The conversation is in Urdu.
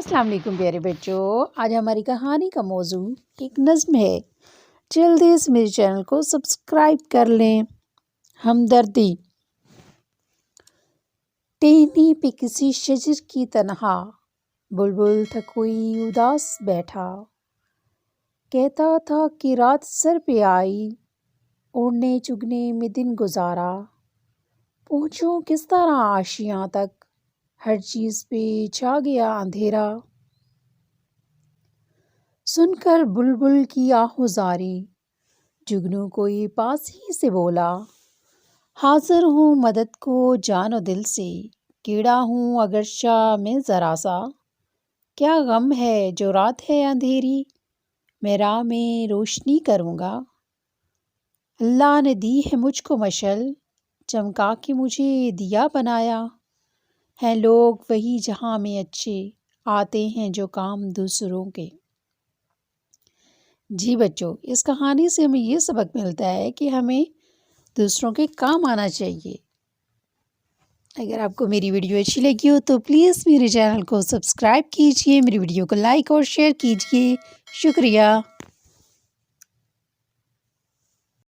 السلام علیکم پیارے بچوں، آج ہماری کہانی کا موضوع ایک نظم ہے۔ جلدی سے میرے چینل کو سبسکرائب کر لیں۔ ہمدردی۔ ٹہنی پہ کسی شجر کی تنہا، بلبل تھا کوئی اداس بیٹھا، کہتا تھا کہ رات سر پہ آئی، اڑنے چگنے میں دن گزارا، پہنچوں کس طرح آشیاں تک، ہر چیز پہ چھا گیا اندھیرا۔ سن کر بلبل کی آہوزاری، جگنو کوئی پاس ہی سے بولا، حاضر ہوں مدد کو جان و دل سے، کیڑا ہوں اگرچہ میں ذرا سا، کیا غم ہے جو رات ہے اندھیری، میں راہ میں روشنی کروں گا۔ اللہ نے دی ہے مجھ کو مشعل، چمکا کے مجھے دیا بنایا، ہیں لوگ وہی جہاں میں اچھے، آتے ہیں جو کام دوسروں کے۔ جی بچوں، اس کہانی سے ہمیں یہ سبق ملتا ہے کہ ہمیں دوسروں کے کام آنا چاہیے۔ اگر آپ کو میری ویڈیو اچھی لگی ہو تو پلیز میرے چینل کو سبسکرائب کیجیے، میری ویڈیو کو لائک اور شیئر کیجیے۔ شکریہ۔